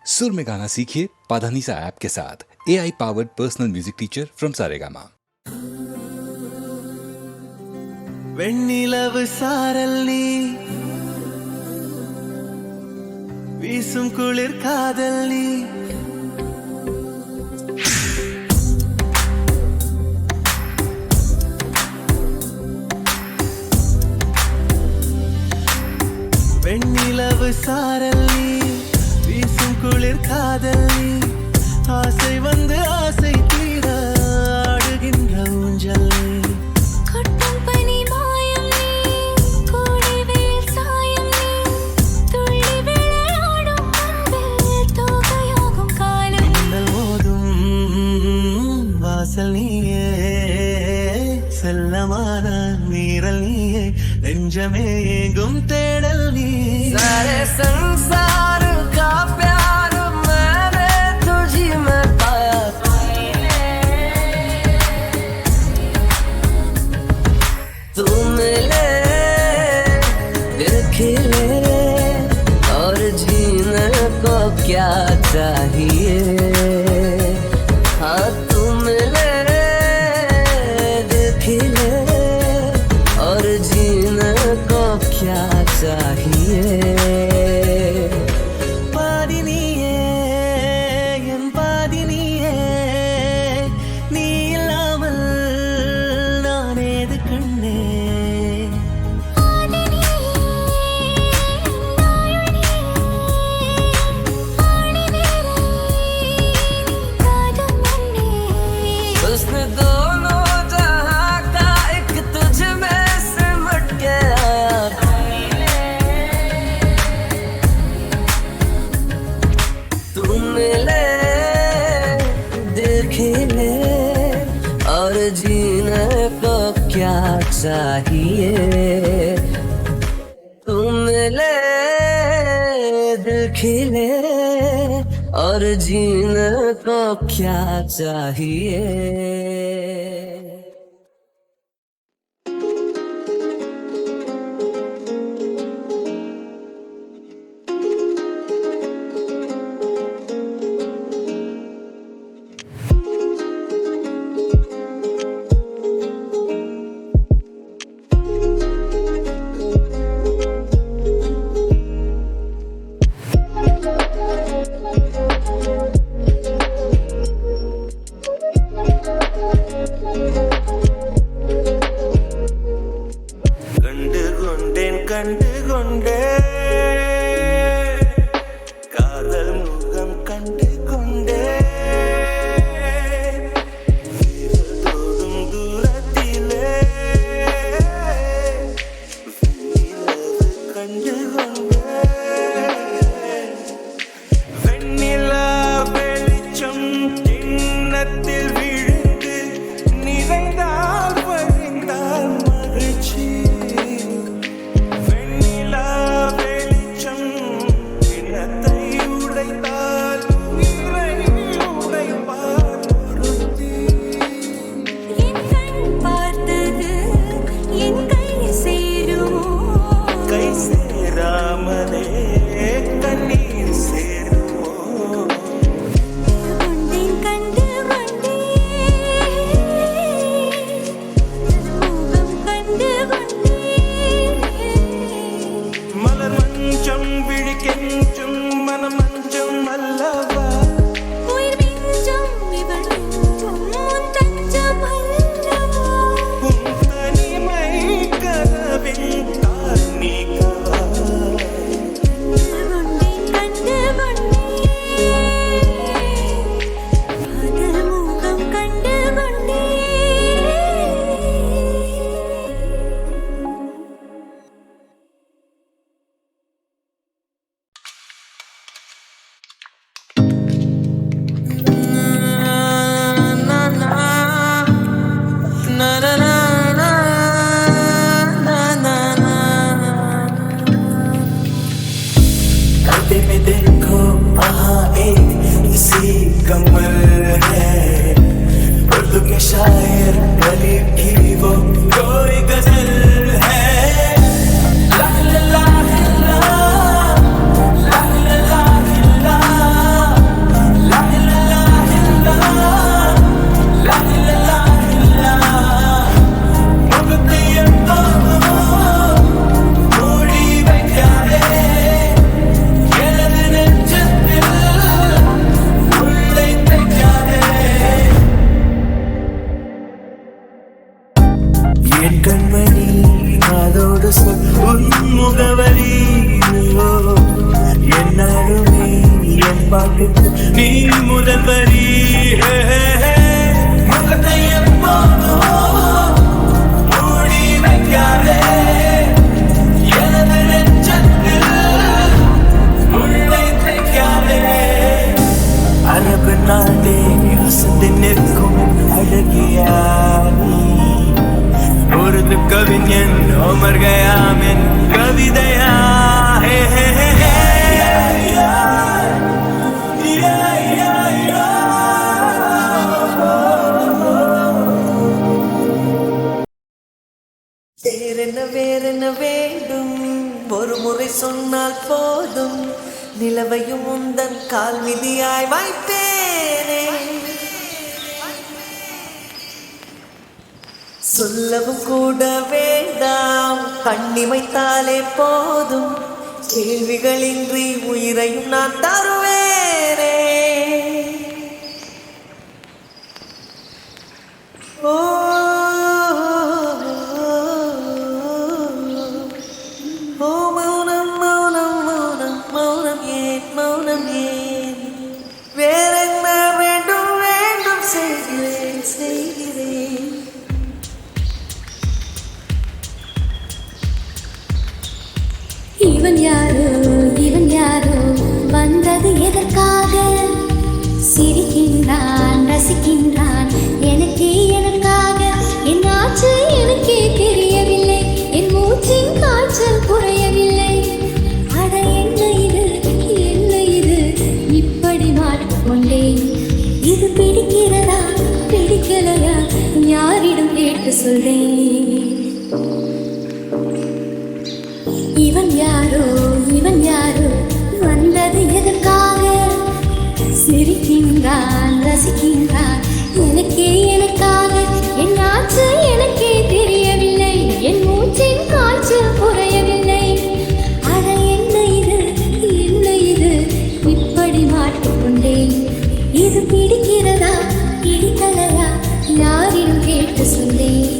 सुर में गाना सीखिए पाधानीसा ऐप के साथ। AI powered personal music teacher from Saregama. வெண்ணிலவு சாரல் நீ வீசும் குளிர் காதல் நீ வெண்ணிலவு சாரல் நீ வீசும் குளிர் காதல் நீ ஆசை வந்து ஆசை தீர ஆடுகின்ற ஊஞ்சல் நீ நீயே செல்லமான நீரல் நீயே நெஞ்சமே எங்கும் தேடல் நீ सारे संसार का प्यार मैंने तुझी में पाया तू मिले दिल खिले और जीने को क्या चाहिए हाँ और जीने को क्या चाहिए பாதினியே என் பாதினியே நீ இல்லாமல் நான் ஏது கண்ணே उसने दोनों जहां का एक तुझ में सिमट के आया तू मिले दिल खिले और जीने को क्या चाहिए तू मिले दिल खिले और जीने को क्या चाहिए பாட்டுக்கு நீ முதல் வரி முகத்தை எப்போதும் மூடி வைக்காதே எனது நெஞ்சத்தில் முள்ளை தைக்காதே அழகு நாடே அசந்து நிற்கும் அழகியா உருது கவிஞன் உமர் கயாமின் கவிதையா வேறென்ன வேண்டும் ஒரு முறை சொன்னால் போதும் நிலவையும் உந்தன் கால் விதியாய் வைப்பேனே சொல்லவும் கூட வேண்டாம் கண்ணிமைத்தாலே போதும் கேள்விகளின்றி உயிரையும் நான் தருவேனே ஓ மௌனம் மௌனம் மௌனம் மௌனம் ஏன் மௌனம் ஏன் வேறென்ன வேண்டும் வேண்டும் செய்கிறேன் செய்கிறேன் இவன் யாரோ வந்தது எதற்காக சிரிக்கின்றான் ரசிக்கின்றான் எனக்கே எனக்காக என் ஆச்சு எனக்கே தெரியவில்லை என் மூச்சின் காய்ச்சல் குறையவில்லை அட என்ன இது இப்படி மாட்டிக்கொண்டேன் இது பிடிக்கிறதா பிடிக்கலையா யாரிடம் கேட்டு சொல்றேன் இவன் யாரோ வந்தது எதற்காக சிரிக்கின்றான் ரசிக்கின்றான் எனக்கே எனக்காக என் ஆச்சு எனக்கே தெரியவில்லை என் மூச்சின் காய்ச்சல் குறையவில்லை அட என்ன இது இப்படி மாட்டிக்கொண்டேன் இது பிடிக்கிறதா பிடிக்கலையா யாரிடம் கேட்டு சொல்லேன்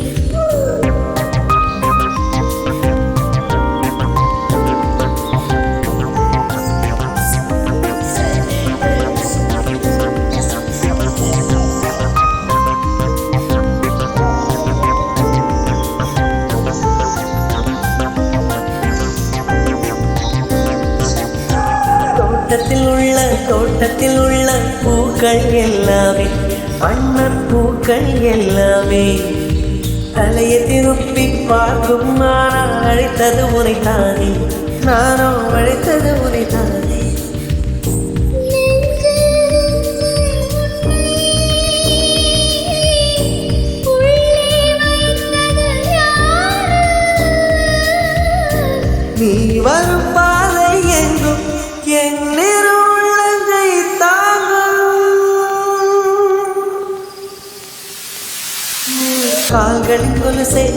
தோட்டத்தில் உள்ள பூக்கள் எல்லாமே வண்ணப் பூக்கள் எல்லாமே தலையை திருப்பி பார்க்கும் நான் அழைத்தது உனைத்தானே நானோ அழைத்தது உனைத்தானே நீ வரும் பாதை எங்கும் என்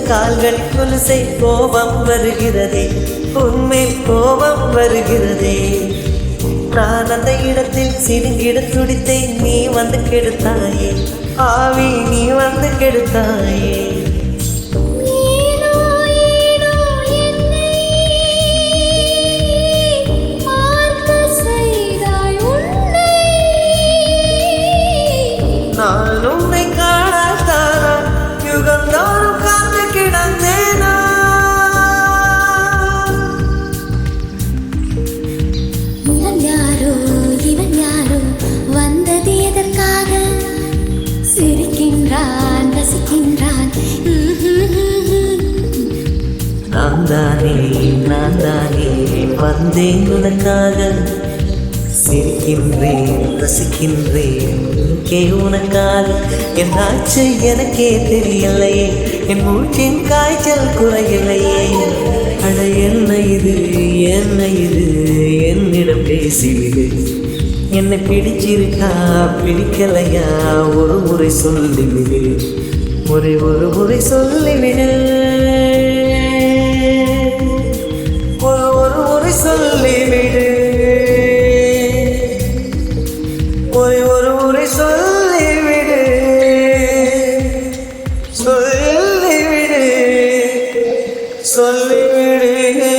கால்களில் கொலுசை கோபம் வருகிறதே உன்மேல் கோபம் வருகிறதே நான் அந்த இடத்தில் சிறுங்கிட துடித்தேன் நீ வந்து கெடுத்தாயே ஆவி நீ வந்து கெடுத்தாயே நான் உன்னை காணாதானா யுகந்தோறும் காத்து கிடந்தேனா இவன் யாரோ வந்தது எதற்காக சிரிக்கின்றான் ரசிக்கின்றான் நான் தானே வந்தேன் உனக்காக சிரிக்கின்றேன் ரசிக்கின்றேன் உனக்காக என்னாச்சு எனக்கே தெரியலையே என் மூச்சின் காய்ச்சல் குறையலையே அட என்ன இது என்னிடம் பேசிவிடு என்னை பிடிச்சிருக்கா பிடிக்கலையா ஒரு முறை சொல்லிவிடு ஒரு முறை சொல்லிவிடு ஒரு முறை சொல்லிவிடு ஒரு முறை சொல்லிவிடு சொல்லிவிடு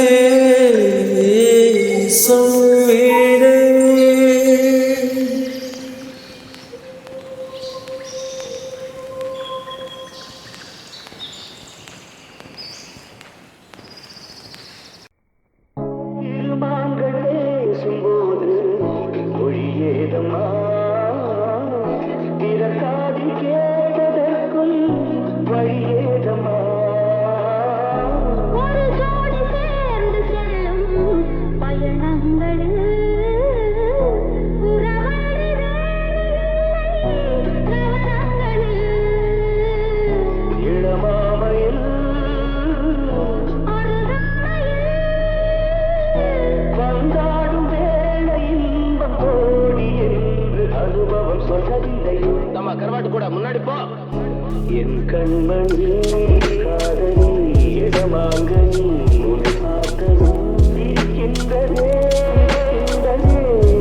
சொல்றதில்லையோ நம்ம கருவாட்டு கூட முன்னாடி போ என் கண்மணி காதலி இடமாங்க நீ உன்னை பார்த்ததும் இருக்கின்றதே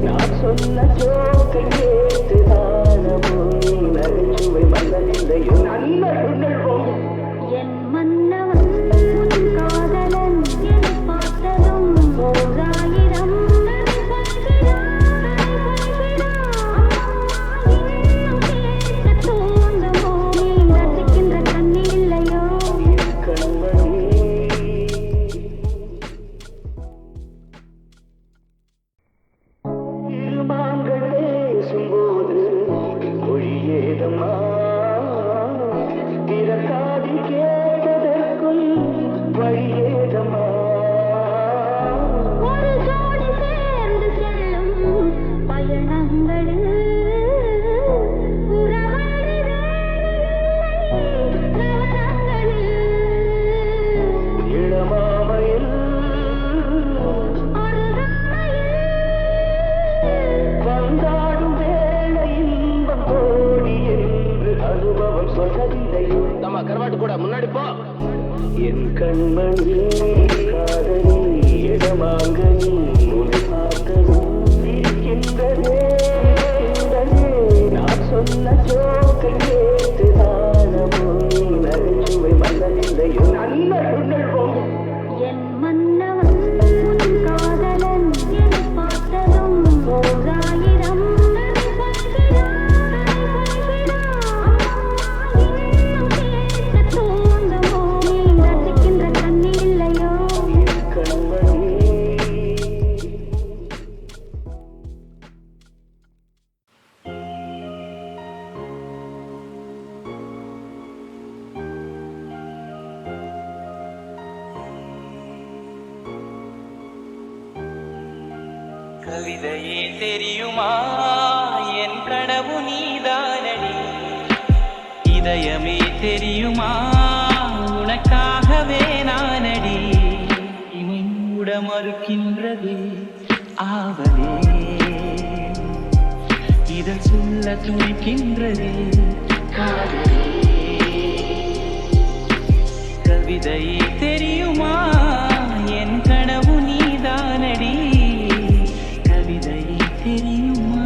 நான் சொன்ன ஜோக்கை கேட்டு தானமோ நீ நகைச்சுவை மன்னனில்லையோ நன்மைகள் போகும் என் மன்னவன் காதலன் என்னை பார்த்ததும் ஓராயிரம் தூண்டுமோ நீ ரசிக்கின்ற கண்ணி இல்லையோ இருமாங்கள் பேசும்போது மொழியேதம்மா திறக்காதி கேட்டதற்குள் வழியேதம்மா ஒரு ஜோடி சேர்ந்து செல்லும் பயணங்களில் உறவழி நவரங்களில் இளமாமையில் வந்தாடும் வேளை இன்பம் கோடி என்று அனுபவம் சொல்றதில்லையோ நம்ம கருவாட்டு கூட முன்னாடி போ என் கண்மணி காதலி இடமாங்க நீ உன்னை பார்த்ததும் இருக்கின்றதே நான் சொன்ன ஜோக்கை கேட்டு தானமோ நீ நகைச்சுவை மன்னனில்லையோ நன்மைகள் போகும் என் மன்னவன் காதலன் என்னை பார்த்ததும் ஓராயிரம் தூண்டுமோ நீ ரசிக்கின்ற கண்ணி இல்லையோ கண்மணி கவிதையே தெரியுமா என் கனவு நீதானடி இதயமே தெரியுமா உனக்காகவே நானடி இமை மூட மறுக்கின்றது ஆவலே இதழ் சொல்ல துணிக்கின்றது காதலே கவிதையே தெரியுமா என் கனவு நீதானடி கவிதையே தெரியுமா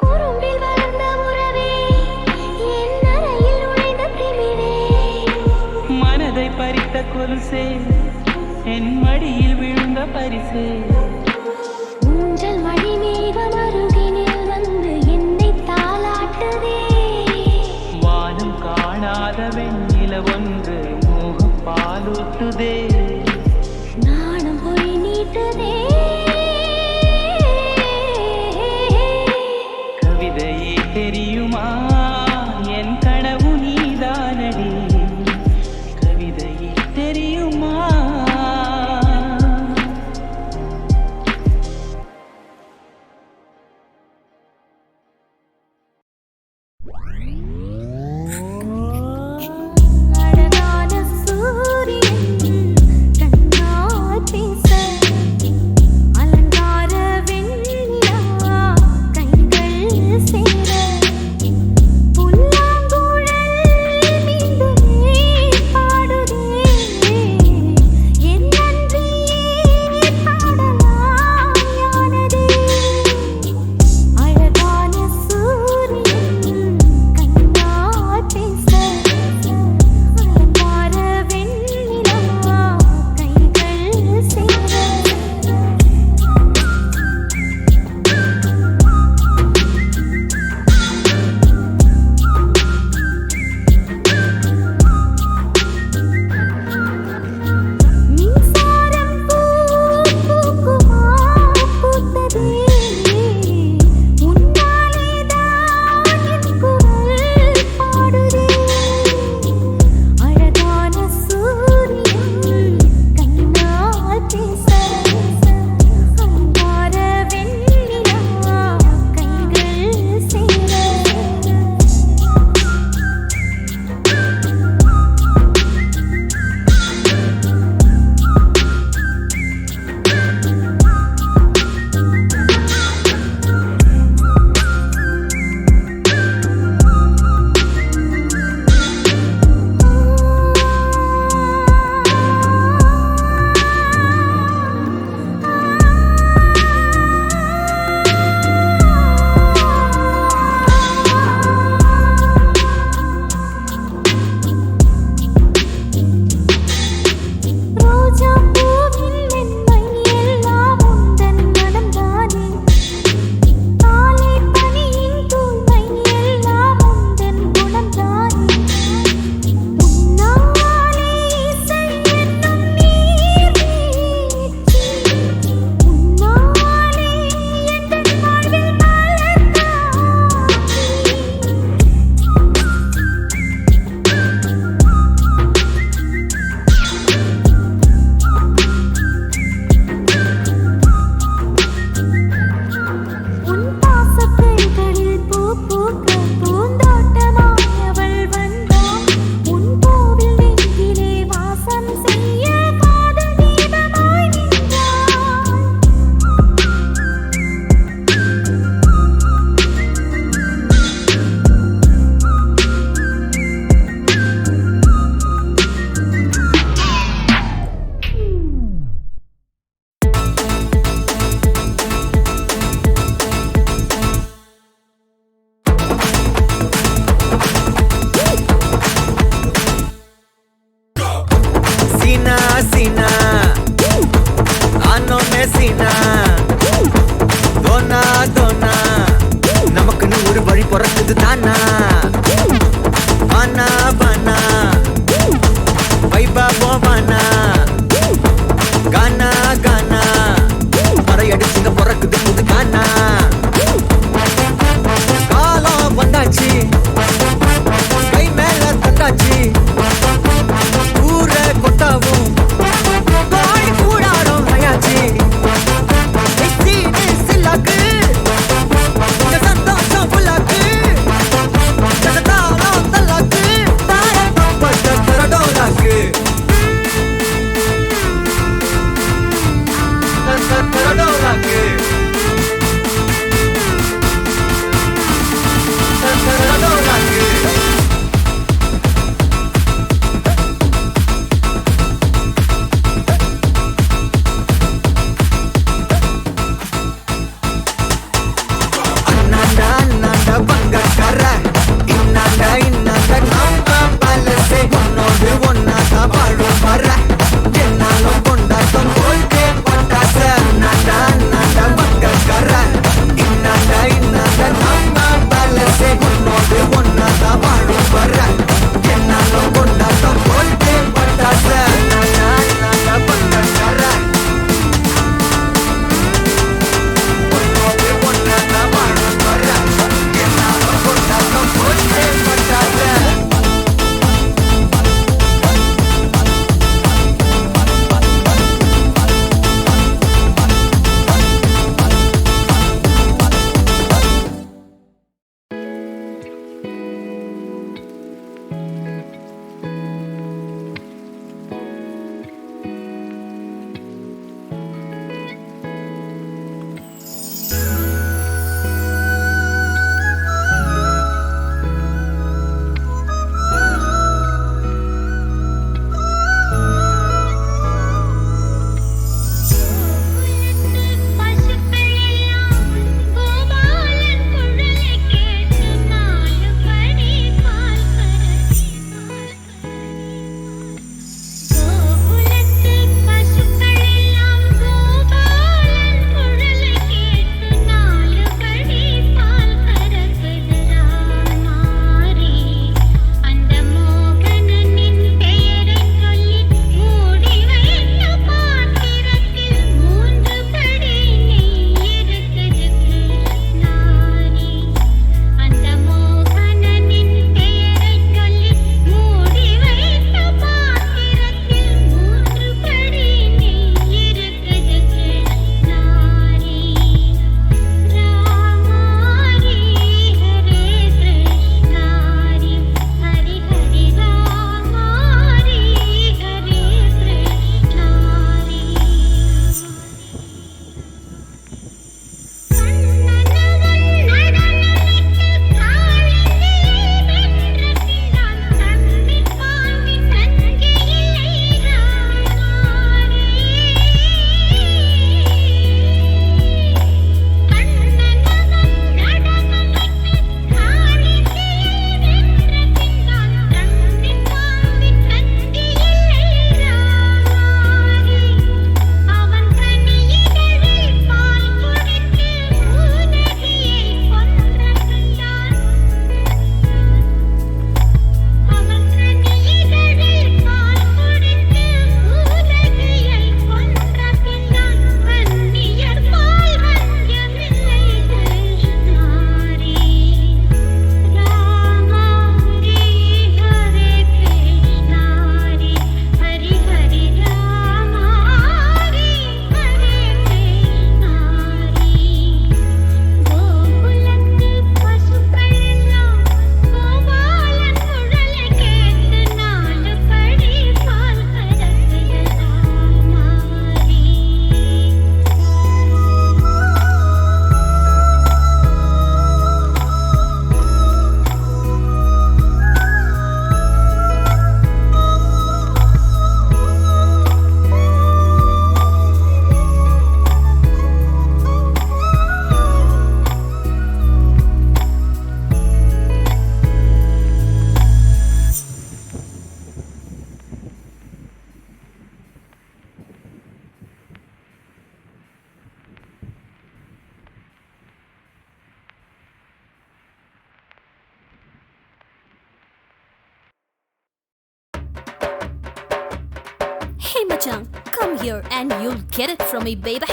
குறும்பில் வளர்ந்த உறவே என் அறையில் நுழைந்த திமிரே மனதை பறித்த கொலுசே என் மடியில் விழுந்த பரிசே ஊஞ்சல் மணி மேகம் அருகினில் வந்து என்னை தாலாட்டுதே வானம் காணாத வெண்ணில ஒன்று மோகம் பாலூட்டுதே நாணம் பொய் நீட்டுதே கவிதையே தெரியுமா என் கனவு நீதானடி கவிதையே தெரியுமா தோனா நமக்குன்னு ஒரு வழி பிறக்குது தானா பானா பானா வைபா போவானா கானா கானா படையடிச்சுங்க பிறக்குது புது கானா காலம் வந்தாச்சு கை மேல தந்தாச்சு ஊரை கொட்டாவும் கோழி கூடாரம் ஆயாச்சு சில்லாக்கு இந்த சந்தோஷம் புல்லாக்கு தாரம் தல்லாக்கு தாரப்பட்ட தரடோலாக்கு தரடோலாக்கு தரடோலாக்கு அண்ணாண்டா அண்ணாண்டா பங்கக்கார இன்னாண்டா இன்னாண்டா நம்ம பலசே உன்னோடு ஒன்னாதான் வாழும் வர என்னாலும் கொண்டாட்டம் போல்கே பட்டாச அண்ணாண்டா அண்ணாண்டா பங்கக்கார இன்னாண்டா இன்னாண்டா நம்ம பலசே உன்னோடு ஒன்னாதான் வாழும் வர என்னாலும் கொண்டாட்டம் போல்கே பட்டாச அண்ணாண்டா அண்ணாண்டா பங்கக்கார உன்னோடு ஒன்னாதான் வாழும் வர என்னாலும் கொண்டாட்டம் போல்கே பட்டாச Machan. Come here and you'll get it from me, baby.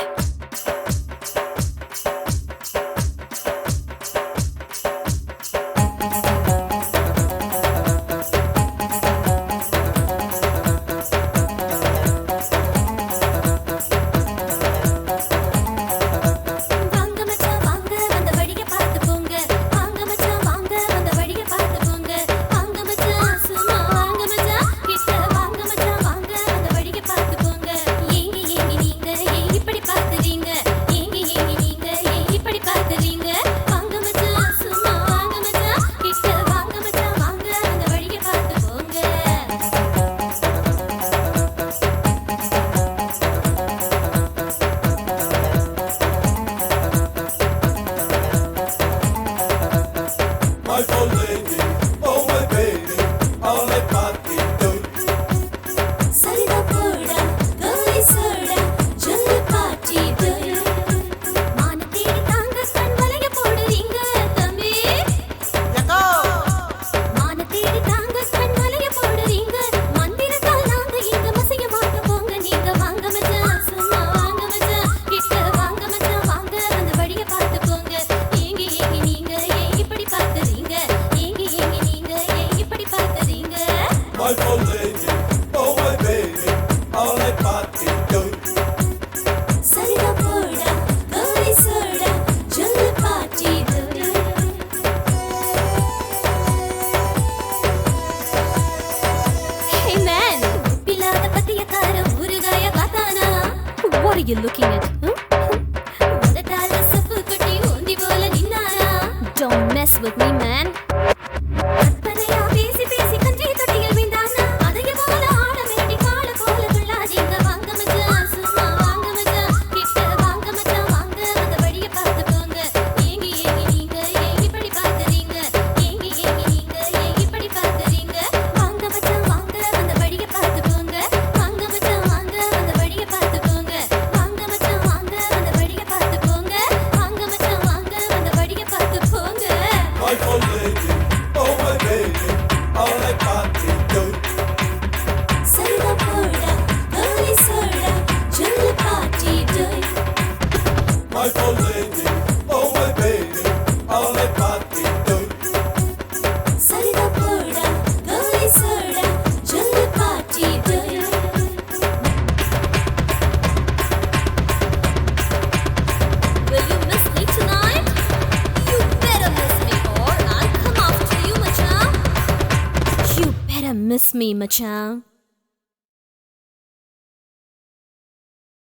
My full lady, oh my baby, all my party do. Salida poda, goli soda, jolly party do. மான தேடி தாங்க கண் வளைய போடுறீங்க தம்பி. மான தேடி தாங்க கண் வளைய போடுறீங்க. மந்திரத்தால் நாங்க இங்க மசிய மாட்ட போங்க. நீங்க வாங்க மச்சான், சும்மா வாங்க மச்சான். கிட்ட வாங்க மச்சான், வாங்க அந்த வழிய பார்த்து போங்க. ஏங்கி ஏங்கி நீங்க ஏன் இப்படி பார்க்கறீங்க? ஏங்கி ஏங்கி நீங்க ஏன் இப்படி பார்க்கறீங்க? My full lady, oh my baby, all my party do. Salida poda, goli soda, jolly party do. Hey man, pilada patiyakara urugaya patana. What are you looking at? Vadatala sappu kotti ondi bola ninnara. Don't mess with me, man. கற்பனையா பேசி பேசி கஞ்சி தொட்டியில் வீழ்ந்தானா? அதைய போல ஆட வேண்டி கால போல துள்ளாதீங்க. வாங்க மச்சான், சும்மா வாங்க மச்சான். கிட்ட வாங்க மச்சான், வாங்க அந்த வழிய பார்த்து போங்க. ஏங்கி ஏங்கி நீங்க ஏன் இப்படி பார்க்கறீங்க? ஏங்கி ஏங்கி நீங்க ஏன் இப்படி பார்க்கறீங்க? வாங்க மச்சான், வாங்க அந்த வழிய பார்த்து போங்க. வாங்க மச்சான், வாங்க அந்த வழிய பார்த்து போங்க. வாங்க மச்சான், வாங்க அந்த வழிய பார்த்து போங்க. வாங்க மச்சான், வாங்க அந்த வழிய பார்த்து போங்க. My full lady, oh my baby, all my party do. Salida poda, goli soda, jolly party do. My full lady, oh my baby, all my party do. Salida poda, goli soda, jolly party do. Will you miss me tonight? You better miss me or I'll come after you, Machan. You better miss me, Machan.